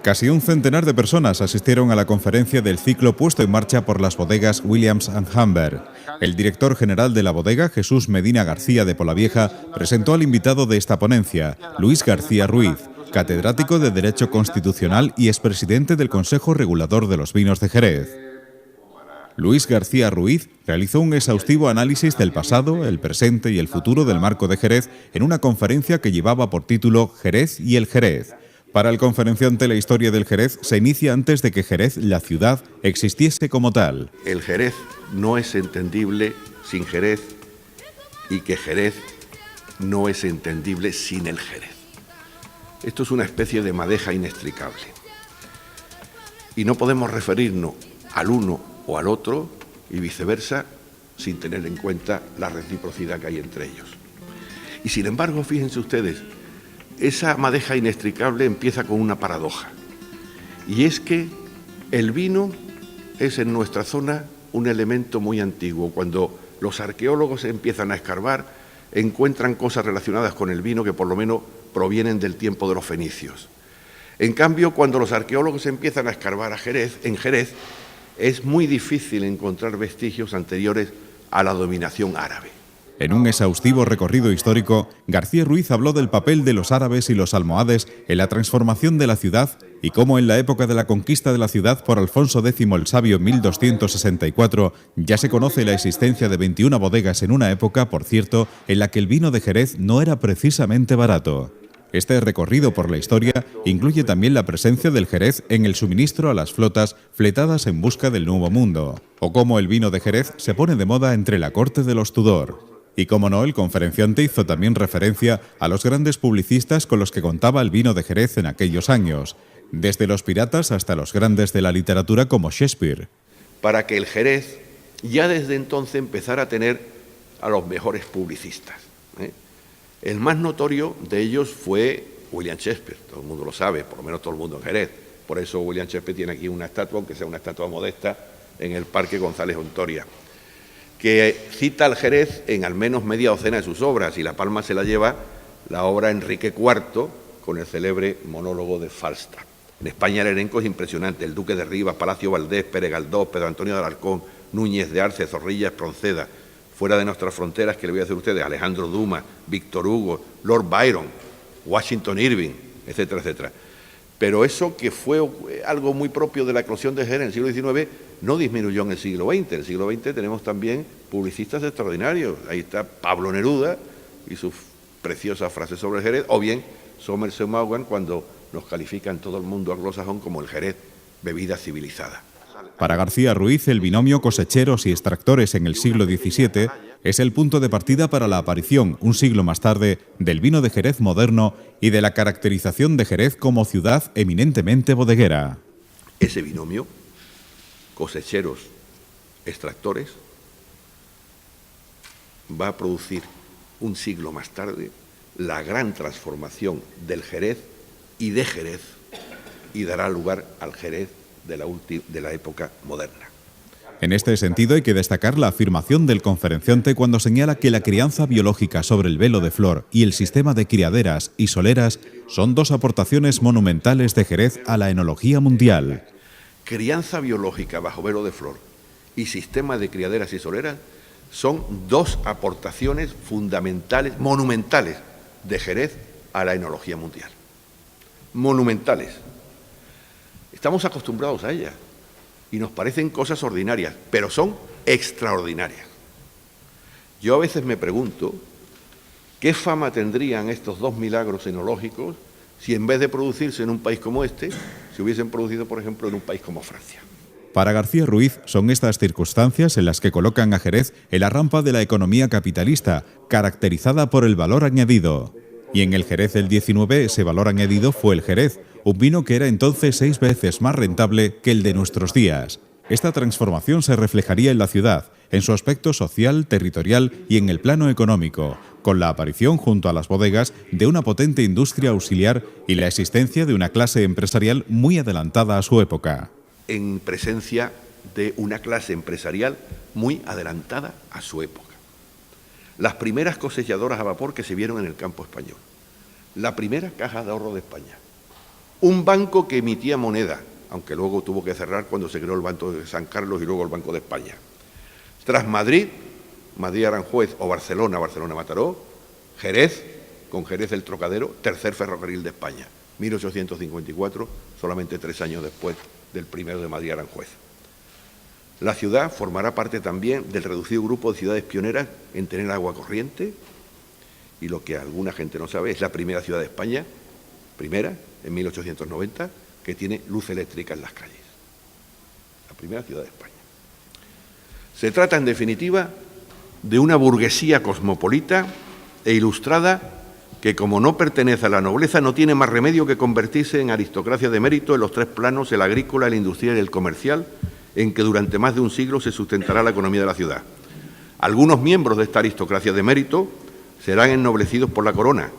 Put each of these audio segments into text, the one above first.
Casi un centenar de personas asistieron a la conferencia del ciclo puesto en marcha por las bodegas Williams & Humber. El director general de la bodega, Jesús Medina García de Polavieja, presentó al invitado de esta ponencia, Luis García Ruiz, catedrático de Derecho Constitucional y expresidente del Consejo Regulador de los Vinos de Jerez. Luis García Ruiz realizó un exhaustivo análisis del pasado, el presente y el futuro del marco de Jerez en una conferencia que llevaba por título Jerez y el Jerez. Para el conferenciante, la historia del Jerez se inicia antes de que Jerez, la ciudad, existiese como tal. El Jerez no es entendible sin Jerez y que Jerez no es entendible sin el Jerez. Esto es una especie de madeja inextricable. Y no podemos referirnos al uno o al otro y viceversa sin tener en cuenta la reciprocidad que hay entre ellos. Y sin embargo, fíjense ustedes, esa madeja inextricable empieza con una paradoja, y es que el vino es en nuestra zona un elemento muy antiguo. Cuando los arqueólogos empiezan a escarbar, encuentran cosas relacionadas con el vino que por lo menos provienen del tiempo de los fenicios. En cambio, cuando los arqueólogos empiezan a escarbar en Jerez, es muy difícil encontrar vestigios anteriores a la dominación árabe. En un exhaustivo recorrido histórico, García Ruiz habló del papel de los árabes y los almohades en la transformación de la ciudad y cómo en la época de la conquista de la ciudad por Alfonso X el Sabio en 1264 ya se conoce la existencia de 21 bodegas en una época, por cierto, en la que el vino de Jerez no era precisamente barato. Este recorrido por la historia incluye también la presencia del Jerez en el suministro a las flotas fletadas en busca del Nuevo Mundo, o cómo el vino de Jerez se pone de moda entre la corte de los Tudor. Y como no, el conferenciante hizo también referencia a los grandes publicistas con los que contaba el vino de Jerez en aquellos años, desde los piratas hasta los grandes de la literatura como Shakespeare. Para que el Jerez ya desde entonces empezara a tener a los mejores publicistas. El más notorio de ellos fue William Shakespeare, todo el mundo lo sabe, por lo menos todo el mundo en Jerez. Por eso William Shakespeare tiene aquí una estatua, aunque sea una estatua modesta, en el Parque González Ontoria, que cita al Jerez en al menos media docena de sus obras, y la palma se la lleva la obra Enrique IV con el célebre monólogo de Falstaff. En España el elenco es impresionante: el Duque de Rivas, Palacio Valdés, Pérez Galdós, Pedro Antonio de Alarcón, Núñez de Arce, Zorrilla, Espronceda. Fuera de nuestras fronteras, que le voy a decir a ustedes, Alejandro Dumas, Víctor Hugo, Lord Byron, Washington Irving, etcétera, etcétera. Pero eso, que fue algo muy propio de la eclosión de Jerez en el siglo XIX, no disminuyó en el siglo XX. En el siglo XX tenemos también publicistas extraordinarios. Ahí está Pablo Neruda y sus preciosas frases sobre el Jerez, o bien Somerset Maugham cuando nos califica en todo el mundo anglosajón como el Jerez, bebida civilizada. Para García Ruiz, el binomio cosecheros y extractores en el siglo XVII es el punto de partida para la aparición, un siglo más tarde, del vino de Jerez moderno y de la caracterización de Jerez como ciudad eminentemente bodeguera. Ese binomio, cosecheros, extractores, va a producir un siglo más tarde la gran transformación del Jerez y de Jerez, y dará lugar al Jerez de la época moderna. En este sentido, hay que destacar la afirmación del conferenciante cuando señala que la crianza biológica sobre el velo de flor y el sistema de criaderas y soleras son dos aportaciones monumentales de Jerez a la enología mundial. Crianza biológica bajo velo de flor y sistema de criaderas y soleras son dos aportaciones fundamentales, monumentales, de Jerez a la enología mundial. Monumentales. Estamos acostumbrados a ellas y nos parecen cosas ordinarias, pero son extraordinarias. Yo a veces me pregunto qué fama tendrían estos dos milagros enológicos si en vez de producirse en un país como este, se hubiesen producido, por ejemplo, en un país como Francia. Para García Ruiz, son estas circunstancias en las que colocan a Jerez en la rampa de la economía capitalista, caracterizada por el valor añadido. Y en el Jerez del XIX ese valor añadido fue el Jerez, un vino que era entonces 6 veces más rentable que el de nuestros días. Esta transformación se reflejaría en la ciudad, en su aspecto social, territorial y en el plano económico, con la aparición junto a las bodegas de una potente industria auxiliar y la existencia de una clase empresarial muy adelantada a su época. En presencia de una clase empresarial muy adelantada a su época. Las primeras cosechadoras a vapor que se vieron en el campo español. La primera caja de ahorro de España. Un banco que emitía moneda, aunque luego tuvo que cerrar cuando se creó el Banco de San Carlos y luego el Banco de España. Tras Madrid, Madrid-Aranjuez o Barcelona, Barcelona-Mataró, Jerez, con Jerez el Trocadero, tercer ferrocarril de España, 1854, solamente 3 años después del primero de Madrid-Aranjuez. La ciudad formará parte también del reducido grupo de ciudades pioneras en tener agua corriente, y lo que alguna gente no sabe, es la primera ciudad de España, primera, en 1890, que tiene luz eléctrica en las calles. La primera ciudad de España. Se trata, en definitiva, de una burguesía cosmopolita e ilustrada que, como no pertenece a la nobleza, no tiene más remedio que convertirse en aristocracia de mérito en los 3 planos, el agrícola, el industrial y el comercial, en que durante más de un siglo se sustentará la economía de la ciudad. Algunos miembros de esta aristocracia de mérito serán ennoblecidos por la corona,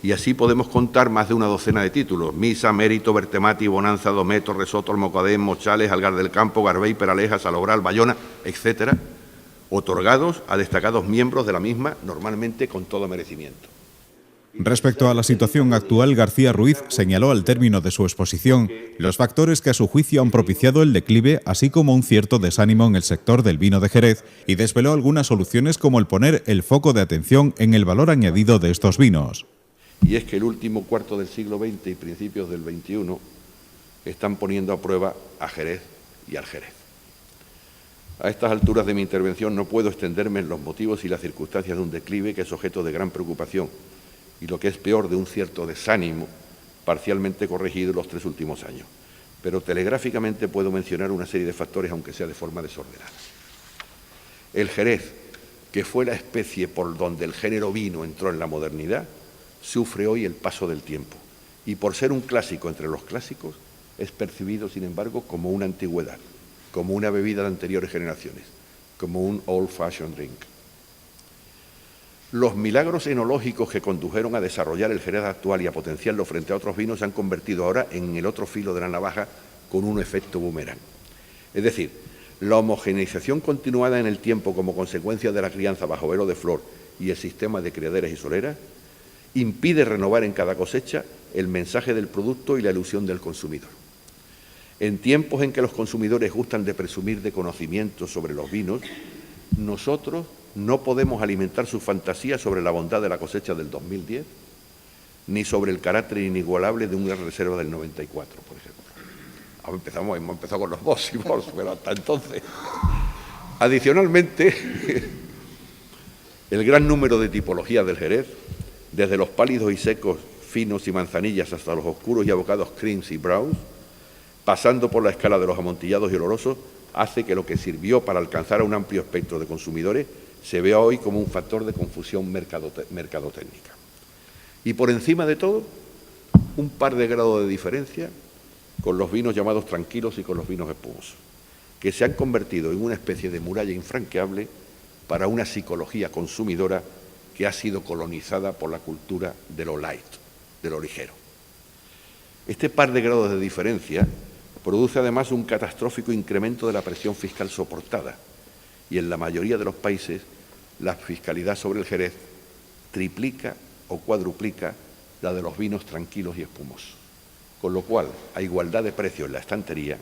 y así podemos contar más de una docena de títulos: Misa, Mérito, Bertemati, Bonanza, Dometo, Resoto, Almocadén, Mochales, Algar del Campo, Garbey, Peraleja, Salobral, Bayona, etcétera, otorgados a destacados miembros de la misma, normalmente con todo merecimiento. Respecto a la situación actual, García Ruiz señaló al término de su exposición los factores que a su juicio han propiciado el declive, así como un cierto desánimo en el sector del vino de Jerez, y desveló algunas soluciones como el poner el foco de atención en el valor añadido de estos vinos. Y es que el último cuarto del siglo XX y principios del XXI están poniendo a prueba a Jerez y al Jerez. A estas alturas de mi intervención no puedo extenderme en los motivos y las circunstancias de un declive que es objeto de gran preocupación y, lo que es peor, de un cierto desánimo parcialmente corregido en los 3 últimos años. Pero telegráficamente puedo mencionar una serie de factores, aunque sea de forma desordenada. El Jerez, que fue la especie por donde el género vino entró en la modernidad, sufre hoy el paso del tiempo y, por ser un clásico entre los clásicos, es percibido, sin embargo, como una antigüedad, como una bebida de anteriores generaciones, como un old-fashioned drink. Los milagros enológicos que condujeron a desarrollar el Jerez actual y a potenciarlo frente a otros vinos se han convertido ahora en el otro filo de la navaja, con un efecto boomerang. Es decir, la homogeneización continuada en el tiempo como consecuencia de la crianza bajo velo de flor y el sistema de criaderas y soleras impide renovar en cada cosecha el mensaje del producto y la ilusión del consumidor. En tiempos en que los consumidores gustan de presumir de conocimiento sobre los vinos, nosotros no podemos alimentar su fantasía sobre la bondad de la cosecha del 2010, ni sobre el carácter inigualable de una reserva del 94, por ejemplo. Ahora hemos empezado con los Boss y Boss, pero hasta entonces. Adicionalmente, el gran número de tipologías del Jerez, desde los pálidos y secos, finos y manzanillas, hasta los oscuros y abocados creams y browns, pasando por la escala de los amontillados y olorosos, hace que lo que sirvió para alcanzar a un amplio espectro de consumidores se vea hoy como un factor de confusión mercadotécnica. Y por encima de todo, un par de grados de diferencia con los vinos llamados tranquilos y con los vinos espumosos, que se han convertido en una especie de muralla infranqueable para una psicología consumidora que ha sido colonizada por la cultura de lo light, de lo ligero. Este par de grados de diferencia produce además un catastrófico incremento de la presión fiscal soportada, y en la mayoría de los países la fiscalidad sobre el Jerez triplica o cuadruplica la de los vinos tranquilos y espumosos. Con lo cual, a igualdad de precios en la estantería,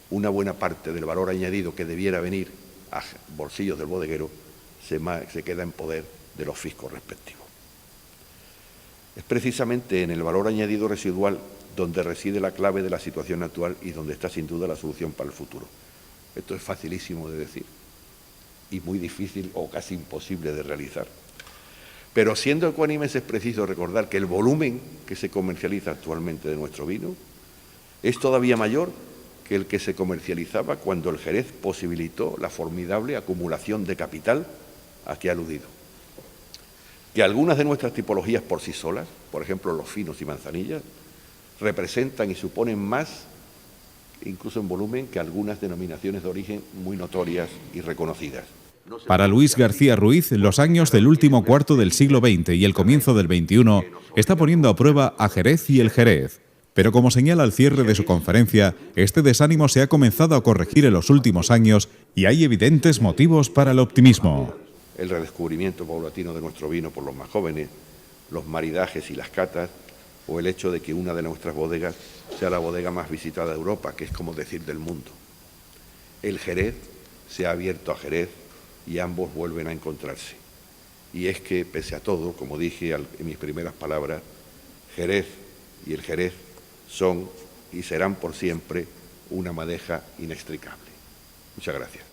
una buena parte del valor añadido que debiera venir a bolsillos del bodeguero se queda en poder de los fiscos respectivos. Es precisamente en el valor añadido residual donde reside la clave de la situación actual y donde está sin duda la solución para el futuro. Esto es facilísimo de decir y muy difícil o casi imposible de realizar. Pero siendo ecuánimes es preciso recordar que el volumen que se comercializa actualmente de nuestro vino es todavía mayor que el que se comercializaba cuando el Jerez posibilitó la formidable acumulación de capital a que he aludido. Que algunas de nuestras tipologías por sí solas, por ejemplo los finos y manzanillas, representan y suponen más, incluso en volumen, que algunas denominaciones de origen muy notorias y reconocidas. Para Luis García Ruiz, los años del último cuarto del siglo XX y el comienzo del XXI está poniendo a prueba a Jerez y el Jerez. Pero como señala al cierre de su conferencia, este desánimo se ha comenzado a corregir en los últimos años y hay evidentes motivos para el optimismo. El redescubrimiento paulatino de nuestro vino por los más jóvenes, los maridajes y las catas, o el hecho de que una de nuestras bodegas sea la bodega más visitada de Europa, que es como decir del mundo. El Jerez se ha abierto a Jerez y ambos vuelven a encontrarse. Y es que, pese a todo, como dije en mis primeras palabras, Jerez y el Jerez son y serán por siempre una madeja inextricable. Muchas gracias.